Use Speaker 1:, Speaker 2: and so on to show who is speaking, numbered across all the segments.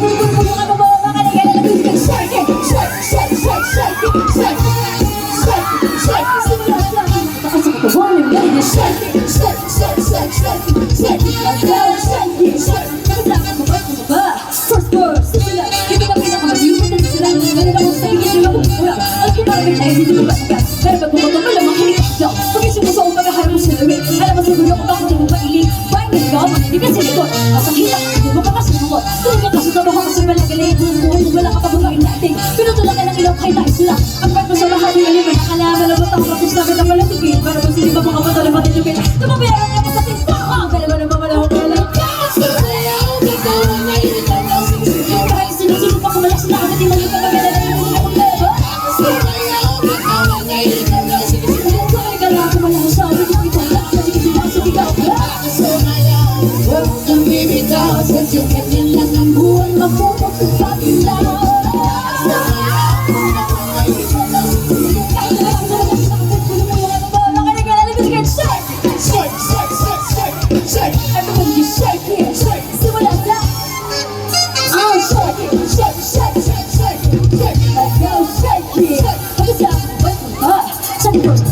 Speaker 1: bumubulo ka bababa ka na yan alam mo yung shake it, shake, shake, shake, shake it, shake it, shake it, shake it. Simula sa akin, baka sa katawan yung ganyan. Shake it, shake, shake, shake, shake it, shake it, let's go, shake it, shake it. Kasama mo ba? First verse, simula, hindi na pinakamaliw, hindi na sila, ganun ako sa bigyan nila bumula. Ang kinamit ay hindi mo ba siya, pero pag bumoto pa lang makinig ka. Pagising mo sa upa na harap mo sila, alam mo siguro kung bakit hindi mo mailing. Bangin ka, makinig ka silikot, ang sakita, hindi mo pa kasunod. Tulog ka sa trabaho kasi malagaling, buhay mo wala ka pa bukain natin. Pinutulak ka ng ilaw kahit nais lang. Ang part mo sa lahat ng aliman, nakalaman ang batang practice namin ang malatugin. Para kung sili pa mga patala matitugin, tumabayaran ka pa sa tindahan. Kaya naman ang mamalawag ka lang. Kahit sinusunod pa kumalas na ako, di malit ka magkala na yung mga problema. Kaya ka lang kumalas sa akin, hindi ko lang. Kasi kasi lang sa bigaw ka. Huwag kang bibitaw, kasi ganyan lang ang buhay. Mapupunod sa bilaw.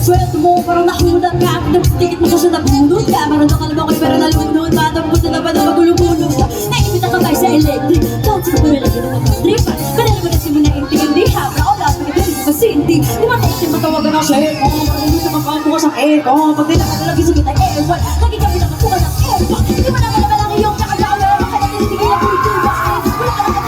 Speaker 1: Sweldo mo, parang nakulat ka. Dikit mo kasi nabunod ka. Parang nakalama ko pero nalunod. Matapos na naman ang magulubulog ka. Naimita ka tayo sa electric. Kahit sila pa nilagay na nag-tripan. Kanila mo na si mo naintindihan. Naolas, pagkakali mo kasi hindi. Di ba kasi matawagan ako sa aircon. Parang hindi ka makakuha sa aircon. Pag di nakalagi sa kita aircon. Lagi kami nakakuha ng aircon. Di ba naman naman ang iyong kakagawa. Kaya nilitigay na kultura. Wala ka naman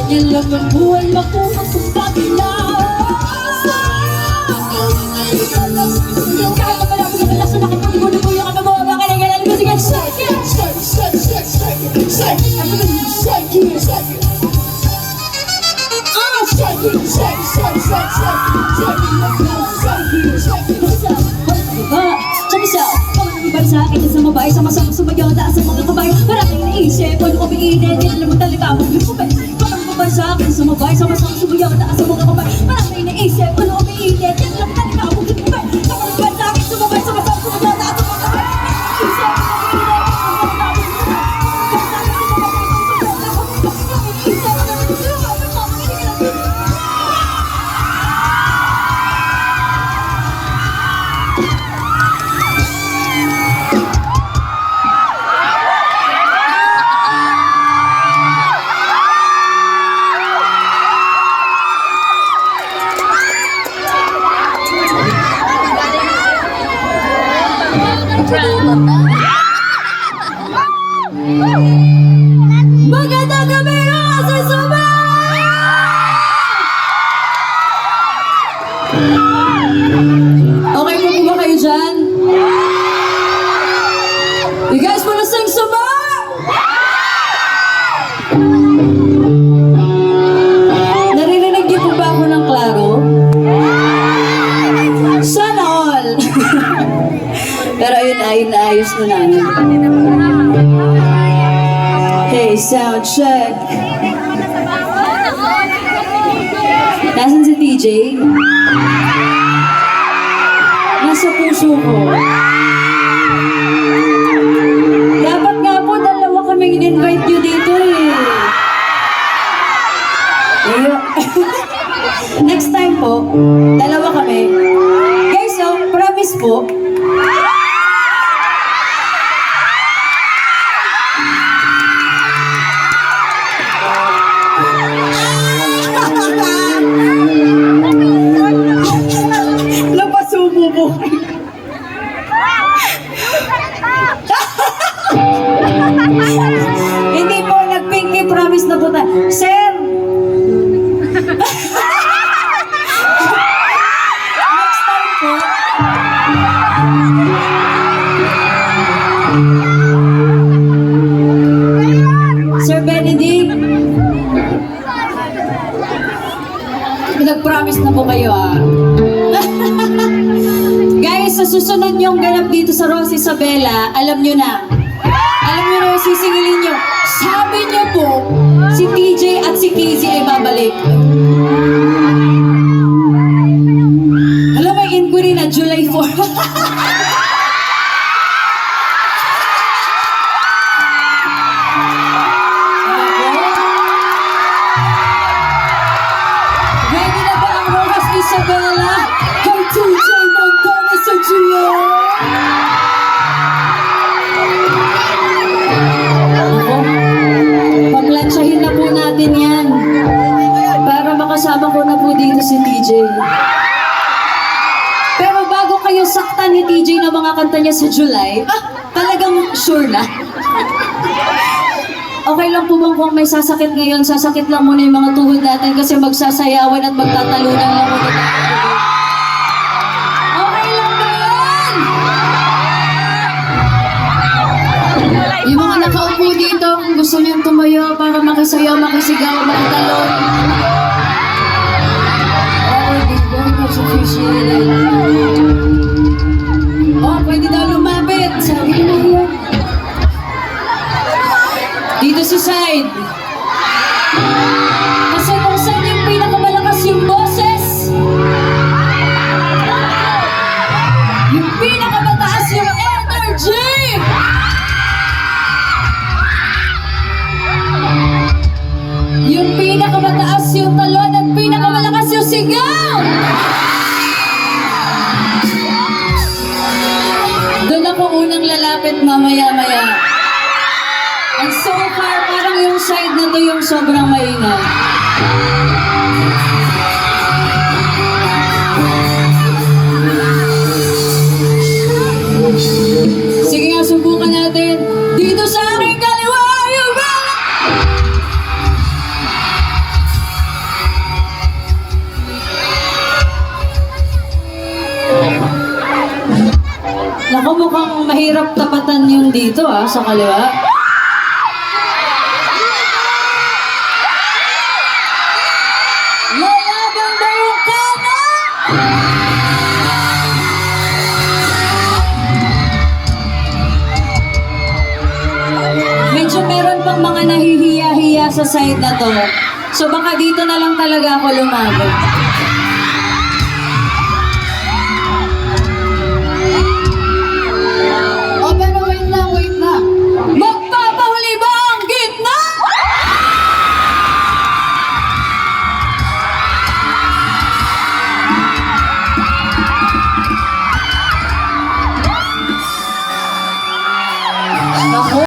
Speaker 1: ganyan lang ang buhay, makuha sa kabila. Kahit na pala ako nakalas na nakipag-gulo-gulo ka mabawa ka na ganyan. Sige, shake it! Shake, shake, shake, shake it! Shake it! Ano ba yun? Shake it! Shake it! Shake it! Shake, shake, shake, shake it! Shake it! Let's go! Shake it! Shake it! What's up? What's up? Check this out! Ibang sa akin sa mabay, sama-sama sumayaw daan sa mga kabayo. Maraming naisip, walo kami init, di alam mo talaga ako yung kubay. Parang ibang sa akin sa mabay, sama-sama sumayaw daan sa mga kabayo. Maraming naisip, walo kami init, di alam mo talaga ako yung kubay. Parang ibang sa akin sa mabay, sama-sama sumayaw daan sa mga kabayo. Isip, magandang gabi mga sasabay! Okay po ba kayo dyan? You guys wanna sing some more? sound check. Nasaan si TJ? Nasa puso ko. Dapat nga po dalawa kaming in-invite nyo dito eh. Next time po, dalawa kami. Guys, so, promise po. Napasubo po. Hindi po, nag-pinky promise na po tayo. Sir! Next time po. Sir Benedict. Nag-promise na po kayo ah. Guys, sa susunod yung ganap dito sa Rosa Isabela, alam nyo na. Alam nyo na yung sisingilin nyo. Sabi nyo po, si TJ at si Casey ay babalik. Alam mo, inquiry na July 4. Ready na ba ang Rojas Isabela? Kay TJ Montana sa July? Paglansyahin na po natin yan para makasama ko na po dito si TJ. Pero bago kayo saktan ni TJ na mga kanta niya sa July, talagang sure na. Okay lang po bang kung may sasakit ngayon, sasakit lang muna yung mga tuhod natin kasi magsasayawan at magtatalunan lang muna tayo. Okay lang ba yun? Yung mga nakaupo dito, kung gusto niyong tumayo para makisayaw, makisigaw, makitalon. Oh, very much appreciated. Oh, pwede daw lumapit. Sabi na yun. Dito sa side. Kasi kung saan yung pinakamalakas yung boses, yung pinakamataas yung energy, yung pinakamataas yung talon at pinakamalakas yung sigaw. Doon ako unang lalapit mamaya-maya. And so far, parang yung side na to yung sobrang maingay. Sige nga, subukan natin. Dito sa aking kaliwa, yung naku, mukhang mahirap tapatan yung dito sa kaliwa. Lalaban ba yung kanan? Medyo meron pang mga nahihiya-hiya sa side na to. So baka dito na lang talaga ako lumaban.